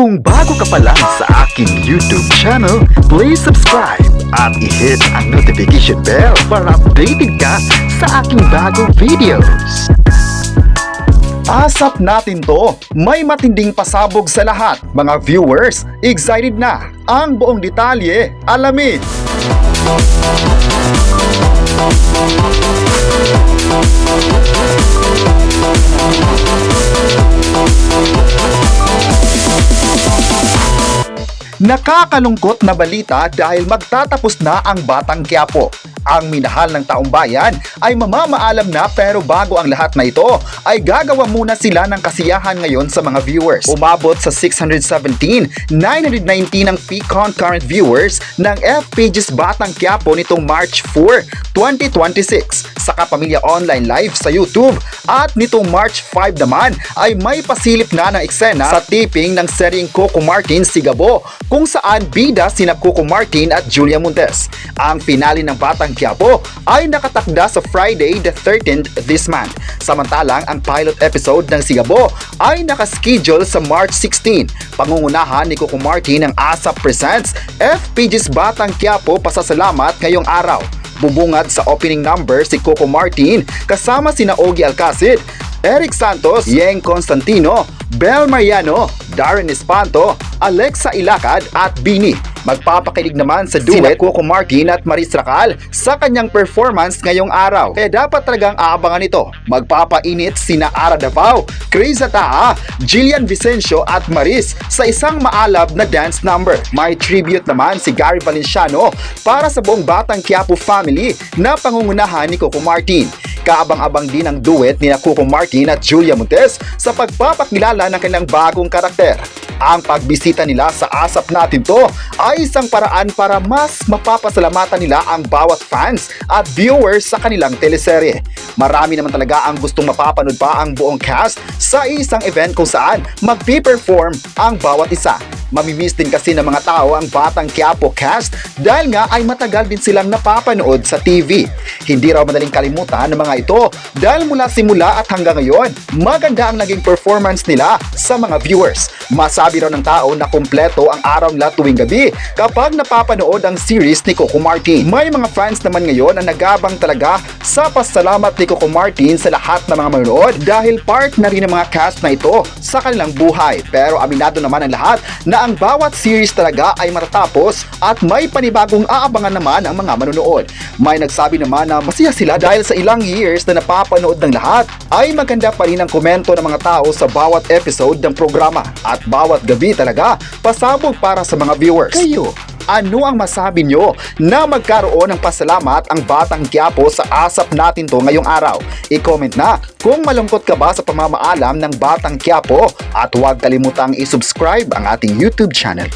Kung bago ka pa lang sa aking YouTube channel, please subscribe at i-hit ang notification bell para updated ka sa aking bagong videos. Asap natin to, may matinding pasabog sa lahat. Mga viewers, excited na. Ang buong detalye, alamin. Nakakalungkot na balita dahil magtatapos na ang Batang Quiapo. Ang minahal ng taong bayan ay mamamaalam na, pero bago ang lahat na ito ay gagawa muna sila ng kasiyahan ngayon sa mga viewers. Umabot sa 617, 919 ang peak concurrent viewers ng FPG's Batang Quiapo nitong March 4, 2026 sa Kapamilya Online Live sa YouTube, at nitong March 5 naman ay may pasilip na ng eksena sa taping ng seryeng Coco Martin Sigabo, kung saan bida sina Coco Martin at Julia Montes. Ang finale ng Batang Quiapo ay nakatakda sa Friday the 13th this month. Samantalang ang pilot episode ng Sigabo ay nakaschedule sa March 16. Pangungunahan ni Coco Martin ng ASAP Presents FPG's Batang Quiapo pasasalamat ngayong araw. Bubungad sa opening number si Coco Martin kasama sina Ogie Alcacid, Eric Santos, Yeng Constantino, Bel Mariano, Darren Espanto, Alexa Ilacad at Bini. Magpapakilig naman sa duet sina Coco Martin at Maris Racal sa kanyang performance ngayong araw. Kaya dapat talagang aabangan ito. Magpapainit sina Ara Davao, Chris Ataa, Jillian Vicencio at Maris sa isang maalab na dance number. May tribute naman si Gary Valenciano para sa buong Batang Quiapo family na pangungunahan ni Coco Martin. Kaabang-abang din ang duet ni Coco Martin at Julia Montes sa pagpapakilala ng kanilang bagong karakter. Ang pagbisita nila sa ASAP natin to ay isang paraan para mas mapapasalamatan nila ang bawat fans at viewers sa kanilang teleserye. Marami naman talaga ang gustong mapapanood pa ang buong cast sa isang event kung saan magpi-perform ang bawat isa. Mamimiss din kasi ng mga tao ang Batang Quiapo cast dahil nga ay matagal din silang napapanood sa TV. Hindi raw madaling kalimutan ng mga ito dahil mula simula at hanggang ngayon, maganda ang naging performance nila sa mga viewers. Masabi raw ng tao na kumpleto ang araw nila tuwing gabi kapag napapanood ang series ni Coco Martin. May mga fans naman ngayon na nagabang talaga sa pasalamat ni Coco Martin sa lahat ng mga manonood dahil part na rin ng mga cast na ito sa kanilang buhay. Pero aminado naman ang lahat na ang bawat series talaga ay matatapos at may panibagong aabangan naman ang mga manonood. May nagsabi naman na masaya sila dahil sa ilang years na napapanood ng lahat ay maganda pa rin ang komento ng mga tao sa bawat episode ng programa at bawat gabi talaga pasabog para sa mga viewers. Kayo, ano ang masabi nyo na magkaroon ng pasalamat ang Batang Quiapo sa ASAP natin to ngayong araw? I-comment na kung malungkot ka ba sa pamamaalam ng Batang Quiapo at huwag kalimutang i-subscribe ang ating YouTube channel.